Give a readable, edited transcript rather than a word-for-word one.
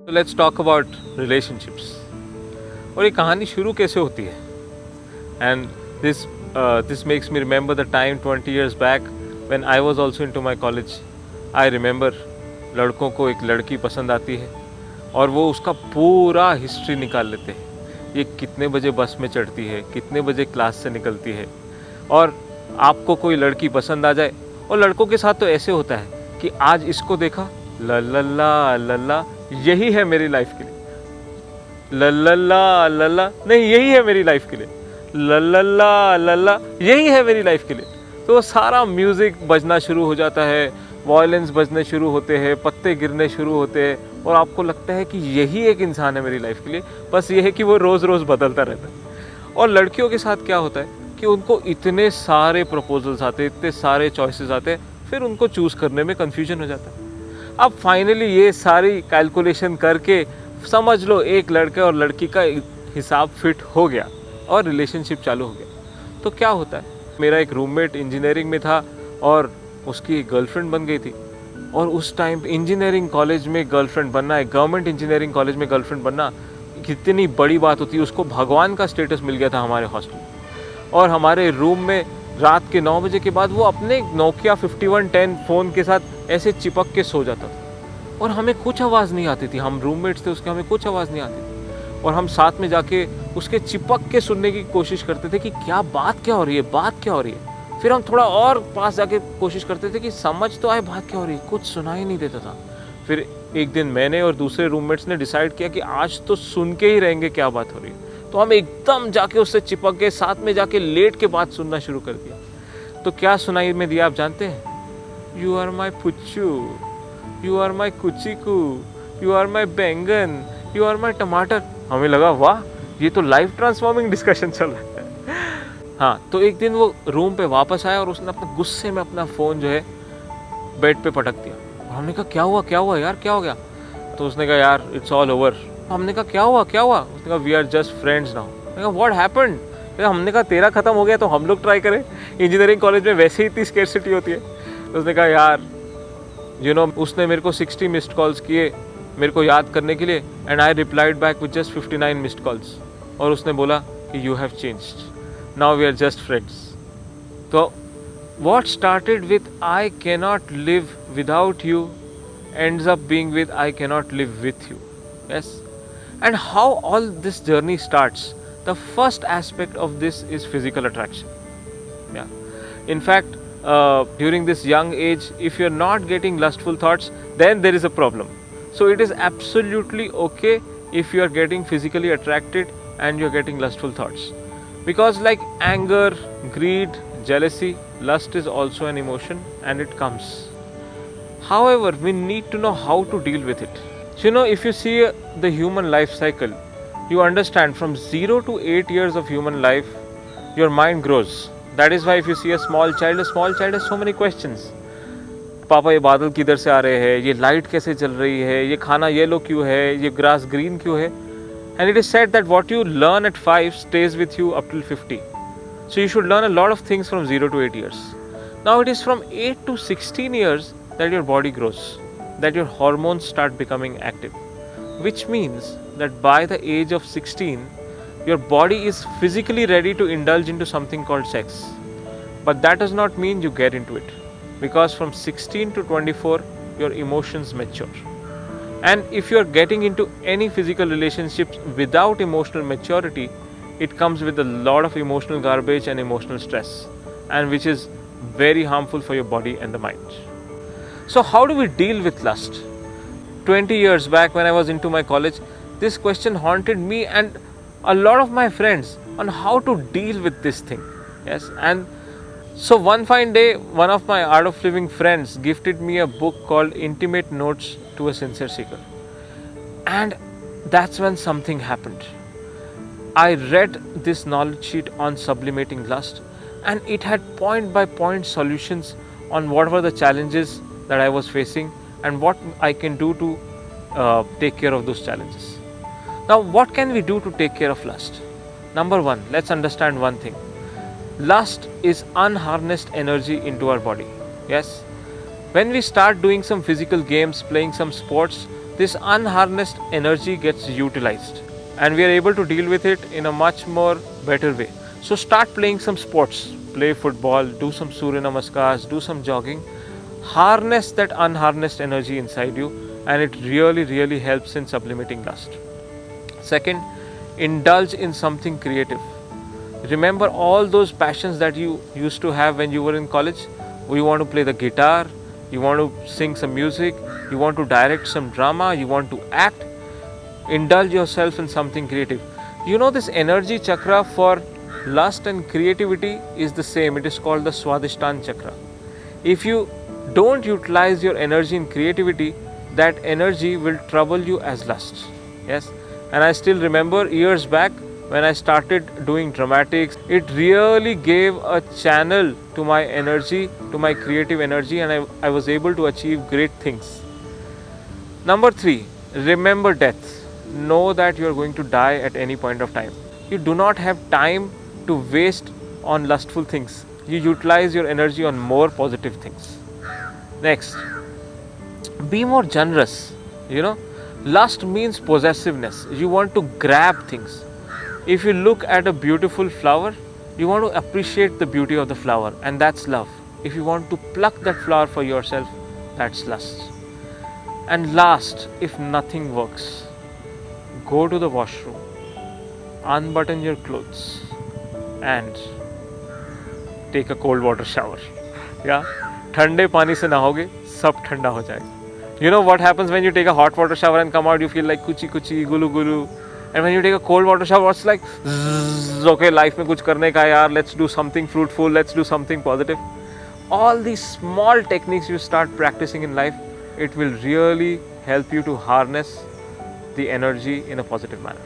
So let's talk about relationships. और ये कहानी शुरू कैसे होती है? And this makes me remember the time 20 years back when I was also into my college. I remember लड़कों को एक लड़की पसंद आती है और वो उसका पूरा हिस्ट्री निकाल लेते हैं। ये कितने बजे बस में चढ़ती है, कितने बजे क्लास से निकलती है। और आपको कोई लड़की पसंद आ जाए, और लड़कों के साथ तो ऐसे होता है कि आज इसको देखा, लल्ला लल्ला, यही है मेरी लाइफ के लिए। लल्ला लल्ला, नहीं यही है मेरी लाइफ के लिए। लल्ला लल्ला, यही है मेरी लाइफ के लिए। तो सारा म्यूज़िक बजना शुरू हो जाता है, वायलेंस बजने शुरू होते हैं, पत्ते गिरने शुरू होते हैं, और आपको लगता है कि यही एक इंसान है मेरी लाइफ के लिए। बस ये है कि वो रोज़ रोज़ बदलता रहता है। और लड़कियों के साथ क्या होता है कि उनको इतने सारे प्रपोजल्स आते हैं, इतने सारे चॉइसेस आते हैं, फिर उनको चूज़ करने में कन्फ्यूजन हो जाता है। अब फाइनली ये सारी कैलकुलेशन करके समझ लो एक लड़के और लड़की का हिसाब फिट हो गया और रिलेशनशिप चालू हो गया। तो क्या होता है, मेरा एक रूममेट इंजीनियरिंग में था और उसकी गर्लफ्रेंड बन गई थी। और उस टाइम इंजीनियरिंग कॉलेज में गर्लफ्रेंड बनना, एक गवर्नमेंट इंजीनियरिंग कॉलेज में गर्लफ्रेंड बनना कितनी बड़ी बात होती है। उसको भगवान का स्टेटस मिल गया था हमारे हॉस्टल में। और हमारे रूम में रात के 9 बजे के बाद वो अपने नोकिया 5110 फ़ोन के साथ ऐसे चिपक के सो जाता था और हमें कुछ आवाज़ नहीं आती थी। हम रूममेट्स थे उसके, हमें कुछ आवाज़ नहीं आती थी। और हम साथ में जाके उसके चिपक के सुनने की कोशिश करते थे कि क्या बात हो रही है, बात क्या हो रही है। फिर हम थोड़ा और पास जाके कोशिश करते थे कि समझ तो आए बात क्या हो रही है, कुछ सुनाई नहीं देता था। फिर एक दिन मैंने और दूसरे रूममेट्स ने डिसाइड किया कि आज तो सुन के ही रहेंगे क्या बात हो रही है। तो हम एकदम जाके उससे चिपक गए, साथ में जाके लेट के बात सुनना शुरू कर दिया। तो क्या सुनाई में दिया आप जानते हैं? यू आर माई पुच्चू, यू आर माई कुचिकू, you are my baingan, you are माई टमाटर। हमें लगा वाह, ये तो लाइफ ट्रांसफॉर्मिंग डिस्कशन चल रहा है। हाँ, तो एक दिन वो रूम पे वापस आया और उसने अपने गुस्से में अपना फ़ोन जो है बेड पे पटक दिया। और हमने कहा क्या हुआ यार, क्या हो गया? तो उसने कहा यार इट्स ऑल ओवर। हमने कहा क्या हुआ? उसने कहा we are just friends now. मैंने कहा व्हाट हैपेंड? हमने कहा तेरा खत्म हो गया तो हम लोग ट्राई करें, इंजीनियरिंग कॉलेज में वैसे ही इतनी स्केर्सिटी होती है। तो उसने कहा यार उसने मेरे को 60 मिस्ड कॉल्स किए मेरे को याद करने के लिए, and I replied back with just 59 missed calls. और उसने बोला कि you have changed, now we are just friends. तो what started with I cannot live without you ends up being with I cannot live with you. Yes? And how all this journey starts, the first aspect of this is physical attraction. Yeah. In fact, during this young age, if you're not getting lustful thoughts, then there is a problem. So it is absolutely okay if you are getting physically attracted and you're getting lustful thoughts. Because like anger, greed, jealousy, lust is also an emotion and it comes. However, we need to know how to deal with it. So, if you see the human life cycle, you understand from 0 to 8 years of human life, your mind grows. That is why if you see a small child has so many questions. पापा ये बादल किधर से आ रहे हैं, ये light कैसे चल रही है, ये खाना येलो क्यों है, ये ग्रास ग्रीन क्यों है. And it is said that what you learn at 5 stays with you up till 50. So you should learn a lot of things from 0 to 8 years. Now it is from 8 to 16 years that your body grows, that your hormones start becoming active. Which means that by the age of 16, your body is physically ready to indulge into something called sex. But that does not mean you get into it. Because from 16 to 24, your emotions mature. And if you are getting into any physical relationships without emotional maturity, it comes with a lot of emotional garbage and emotional stress, and which is very harmful for your body and the mind. So how do we deal with lust? 20 years back when I was into my college, this question haunted me and a lot of my friends on how to deal with this thing. Yes, and so one fine day, one of my Art of Living friends gifted me a book called Intimate Notes to a Sincere Seeker. And that's when something happened. I read this knowledge sheet on sublimating lust, and it had point by point solutions on what were the challenges that I was facing and what I can do to take care of those challenges. Now, what can we do to take care of lust? Number one, let's understand one thing. Lust is unharnessed energy into our body. Yes? When we start doing some physical games, playing some sports, this unharnessed energy gets utilized and we are able to deal with it in a much more better way. So start playing some sports, play football, do some Surya Namaskars, do some jogging, harness that unharnessed energy inside you, and it really helps in sublimating lust. Second, indulge in something creative. Remember all those passions that you used to have when you were in college. You want to play the guitar, you want to sing some music, you want to direct some drama, you want to act. Indulge yourself in something creative. You know, this energy chakra for lust and creativity is the same. It is called the Swadhisthana chakra. If you don't utilize your energy in creativity, that energy will trouble you as lust. Yes, and I still remember years back when I started doing dramatics, it really gave a channel to my energy, to my creative energy, and I was able to achieve great things. Number 3, remember death. Know that you are going to die at any point of time. You do not have time to waste on lustful things. You utilize your energy on more positive things. Next, be more generous. You know, lust means possessiveness. You want to grab things. If you look at a beautiful flower, you want to appreciate the beauty of the flower, and that's love. If you want to pluck that flower for yourself, that's lust. And last, if nothing works, go to the washroom, unbutton your clothes, and take a cold water shower. Yeah, ठंडे पानी से नहाओगे, सब ठंडा हो जाएगा. You know what happens when you take a hot water shower and come out, you feel like kuchi kuchi, gulu gulu. And when you take a cold water shower, it's like, okay, life में कुछ करने का यार, let's do something fruitful, let's do something positive. All these small techniques you start practicing in life, it will really help you to harness the energy in a positive manner.